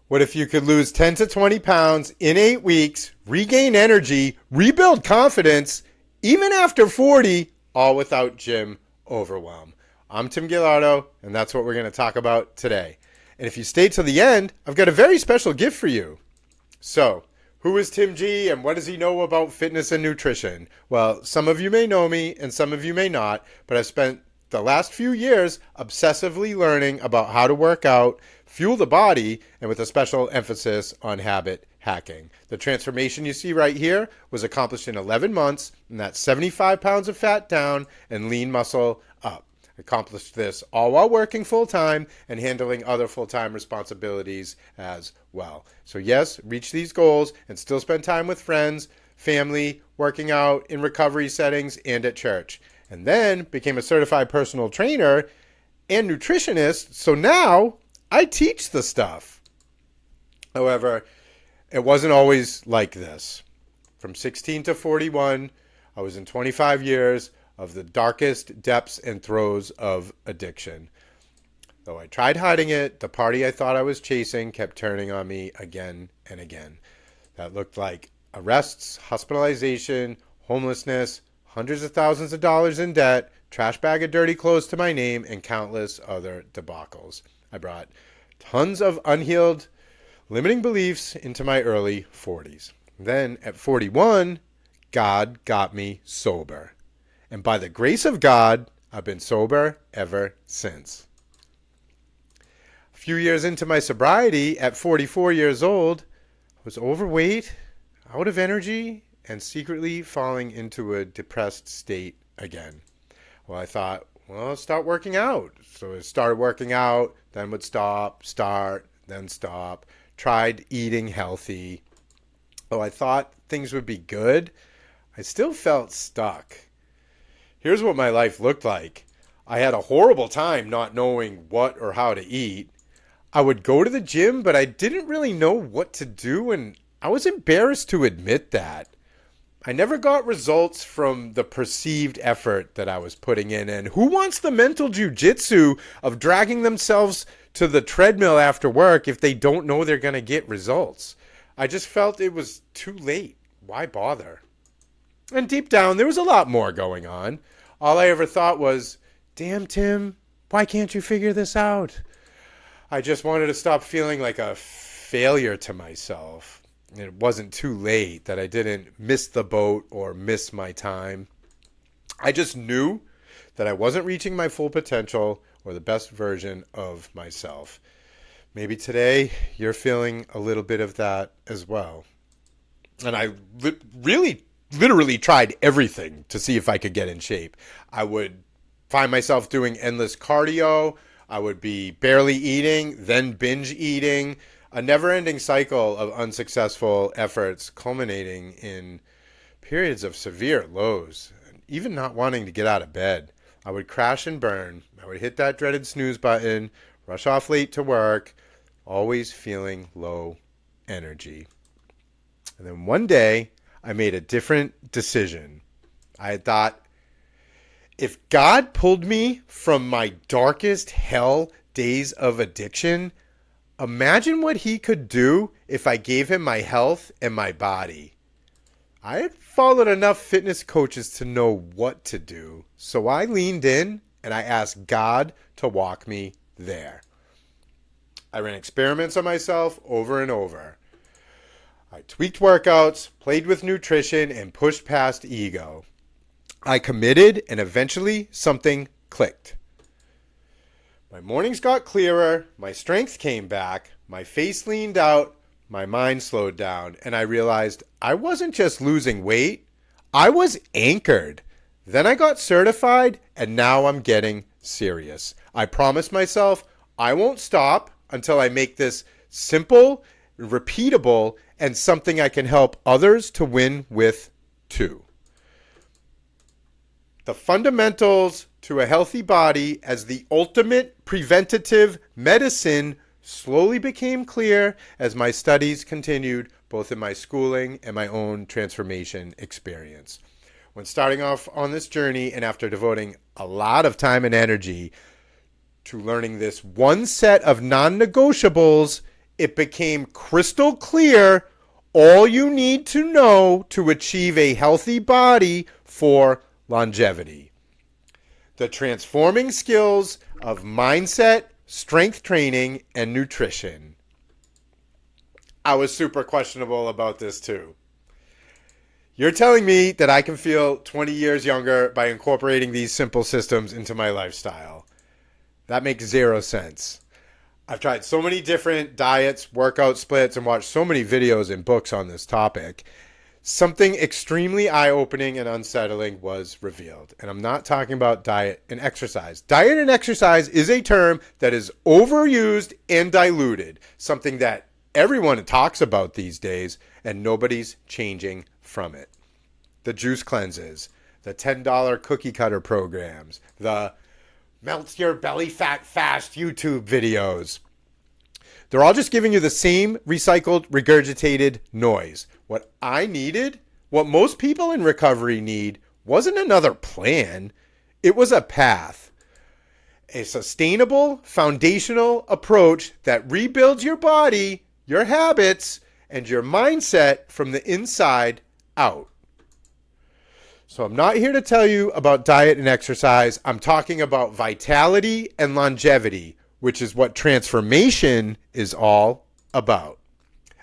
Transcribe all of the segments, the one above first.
What if you could lose 10 to 20 pounds in 8 weeks, regain energy, rebuild confidence, even after 40, all without gym overwhelm? I'm Tim Gallardo, and that's what we're going to talk about today. And if you stay till the end, I've got a very special gift for you. So, who is Tim G and what does he know about fitness and nutrition? Well, some of you may know me and some of you may not, but I've spent the last few years obsessively learning about how to work out, fuel the body, and with a special emphasis on habit hacking. The transformation you see right here was accomplished in 11 months, and that's 75 pounds of fat down and lean muscle up. Accomplished this all while working full-time and handling other full-time responsibilities as well. So yes, reach these goals and still spend time with friends, family, working out in recovery settings and at church. And then became a certified personal trainer and nutritionist. So now I teach the stuff. However, it wasn't always like this. From 16 to 41, I was in 25 years of the darkest depths and throes of addiction. Though I tried hiding it, the party I thought I was chasing kept turning on me again and again. That looked like arrests, hospitalization, homelessness, hundreds of thousands of dollars in debt, trash bag of dirty clothes to my name, and countless other debacles. I brought tons of unhealed, limiting beliefs into my early 40s. Then at 41, God got me sober. And by the grace of God, I've been sober ever since. A few years into my sobriety, at 44 years old, I was overweight, out of energy, and secretly falling into a depressed state again. Well, I thought, well, I'll start working out. So I started working out, then would stop, start, then stop. Tried eating healthy. Though I thought things would be good, I still felt stuck. Here's what my life looked like. I had a horrible time not knowing what or how to eat. I would go to the gym, but I didn't really know what to do, and I was embarrassed to admit that. I never got results from the perceived effort that I was putting in, and who wants the mental jujitsu of dragging themselves to the treadmill after work if they don't know they're going to get results? I just felt it was too late. Why bother? And deep down, there was a lot more going on. All I ever thought was, damn, Tim, why can't you figure this out? I just wanted to stop feeling like a failure to myself. It wasn't too late that I didn't miss the boat or miss my time. I just knew that I wasn't reaching my full potential or the best version of myself. Maybe today you're feeling a little bit of that as well. And I literally tried everything to see if I could get in shape. I would find myself doing endless cardio. I would be barely eating, then binge eating. A never-ending cycle of unsuccessful efforts culminating in periods of severe lows, even not wanting to get out of bed. I would crash and burn. I would hit that dreaded snooze button, rush off late to work, always feeling low energy. And then one day, I made a different decision. I had thought, if God pulled me from my darkest hell days of addiction, imagine what he could do if I gave him my health and my body. I had followed enough fitness coaches to know what to do, so I leaned in and I asked God to walk me there. I ran experiments on myself over and over. I tweaked workouts, played with nutrition, and pushed past ego. I committed, and eventually something clicked. My mornings got clearer, my strength came back, my face leaned out, my mind slowed down, and I realized I wasn't just losing weight, I was anchored. Then I got certified, and now I'm getting serious. I promised myself I won't stop until I make this simple, repeatable, and something I can help others to win with too. The fundamentals to a healthy body as the ultimate preventative medicine slowly became clear as my studies continued, both in my schooling and my own transformation experience. When starting off on this journey and after devoting a lot of time and energy to learning this one set of non-negotiables, it became crystal clear all you need to know to achieve a healthy body for longevity. The transforming skills of mindset, strength training, and nutrition. I was super questionable about this too. You're telling me that I can feel 20 years younger by incorporating these simple systems into my lifestyle. That makes zero sense. I've tried so many different diets, workout splits, and watched so many videos and books on this topic. Something extremely eye-opening and unsettling was revealed. And I'm not talking about diet and exercise. Diet and exercise is a term that is overused and diluted. Something that everyone talks about these days, and nobody's changing from it. The juice cleanses, the $10 cookie cutter programs, the melts your belly fat fast YouTube videos. They're all just giving you the same recycled, regurgitated noise. What I needed, what most people in recovery need, wasn't another plan. It was a path. A sustainable, foundational approach that rebuilds your body, your habits, and your mindset from the inside out. So I'm not here to tell you about diet and exercise. I'm talking about vitality and longevity, which is what transformation is all about.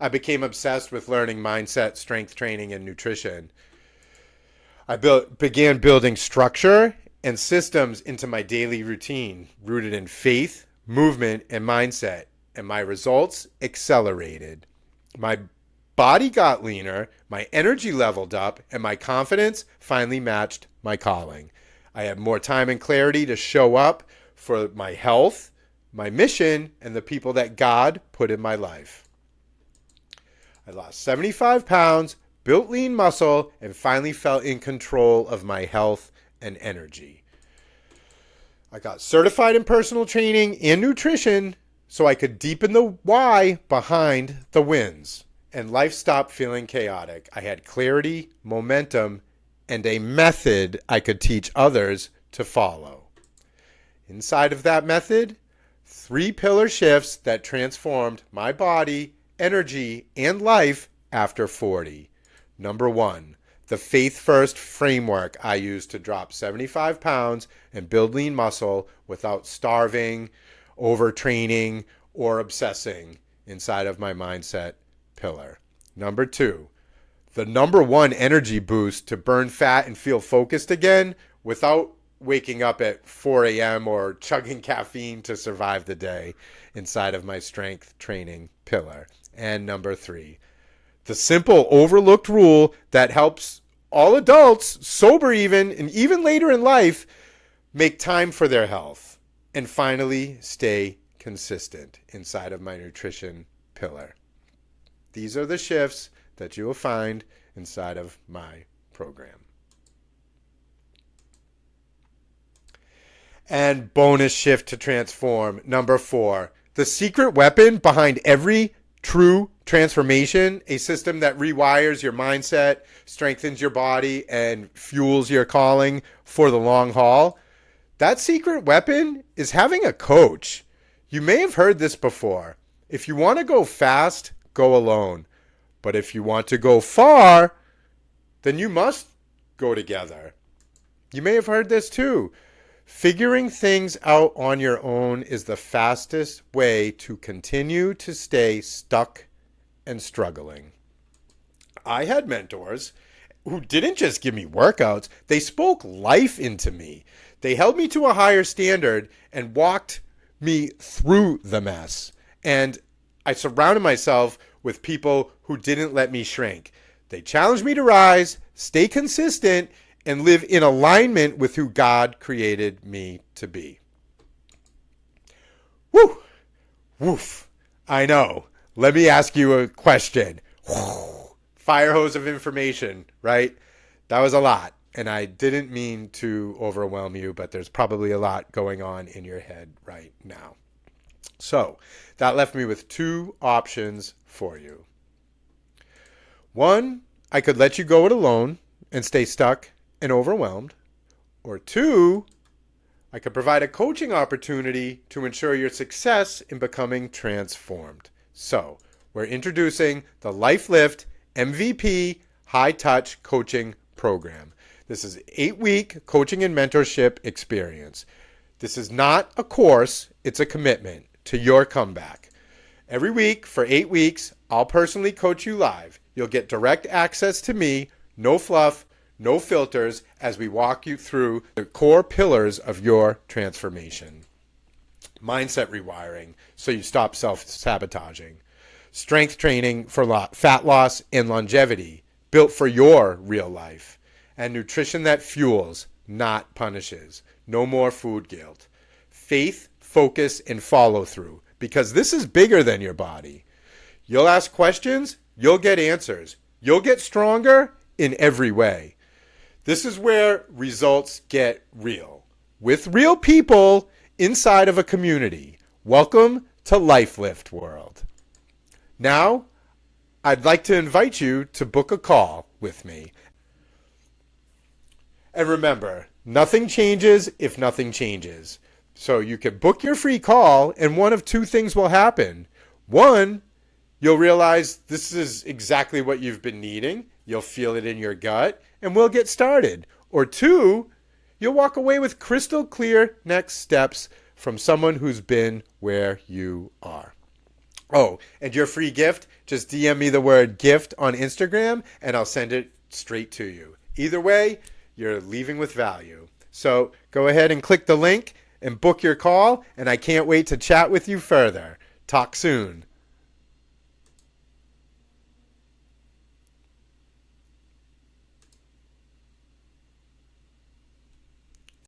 I became obsessed with learning mindset, strength training, and nutrition. I began building structure and systems into my daily routine, rooted in faith, movement, and mindset, and my results accelerated. My body got leaner, my energy leveled up, and my confidence finally matched my calling. I had more time and clarity to show up for my health, my mission, and the people that God put in my life. I lost 75 pounds, built lean muscle, and finally felt in control of my health and energy. I got certified in personal training and nutrition so I could deepen the why behind the wins. And life stopped feeling chaotic. I had clarity, momentum, and a method I could teach others to follow. Inside of that method, 3 pillar shifts that transformed my body, energy, and life after 40. Number 1, the faith first framework I used to drop 75 pounds and build lean muscle without starving, overtraining, or obsessing inside of my mindset pillar. Number 2, the number 1 energy boost to burn fat and feel focused again without waking up at 4 a.m. or chugging caffeine to survive the day inside of my strength training pillar. And number 3, the simple overlooked rule that helps all adults, sober even, and even later in life, make time for their health. And finally, stay consistent inside of my nutrition pillar. These are the shifts that you will find inside of my program. And bonus shift to transform. Number 4, the secret weapon behind every true transformation, a system that rewires your mindset, strengthens your body, and fuels your calling for the long haul. That secret weapon is having a coach. You may have heard this before. If you want to go fast, go alone. But if you want to go far, then you must go together. You may have heard this too. Figuring things out on your own is the fastest way to continue to stay stuck and struggling. I had mentors who didn't just give me workouts, they spoke life into me. They held me to a higher standard and walked me through the mess. And I surrounded myself with people who didn't let me shrink. They challenged me to rise, stay consistent, and live in alignment with who God created me to be. Woo! Woof. I know. Let me ask you a question. Fire hose of information, right? That was a lot. And I didn't mean to overwhelm you, but there's probably a lot going on in your head right now. So that left me with 2 options for you. 1, I could let you go it alone and stay stuck and overwhelmed. Or 2, I could provide a coaching opportunity to ensure your success in becoming transformed. So, we're introducing the LifeLift MVP High Touch Coaching Program. This is an 8-week coaching and mentorship experience. This is not a course, it's a commitment to your comeback. Every week for 8 weeks, I'll personally coach you live. You'll get direct access to me, no fluff, no filters, as we walk you through the core pillars of your transformation. Mindset rewiring, so you stop self-sabotaging. Strength training for fat loss and longevity, built for your real life. And nutrition that fuels, not punishes. No more food guilt. Faith, focus, and follow through, because this is bigger than your body. You'll ask questions, you'll get answers. You'll get stronger in every way. This is where results get real, with real people inside of a community. Welcome to LifeLift World. Now, I'd like to invite you to book a call with me. And remember, nothing changes if nothing changes. So you can book your free call, and one of two things will happen. One, you'll realize this is exactly what you've been needing. You'll feel it in your gut, and we'll get started. Or two, you'll walk away with crystal clear next steps from someone who's been where you are. Oh, and your free gift, just DM me the word gift on Instagram, and I'll send it straight to you. Either way, you're leaving with value. So go ahead and click the link and book your call, and I can't wait to chat with you further. Talk soon.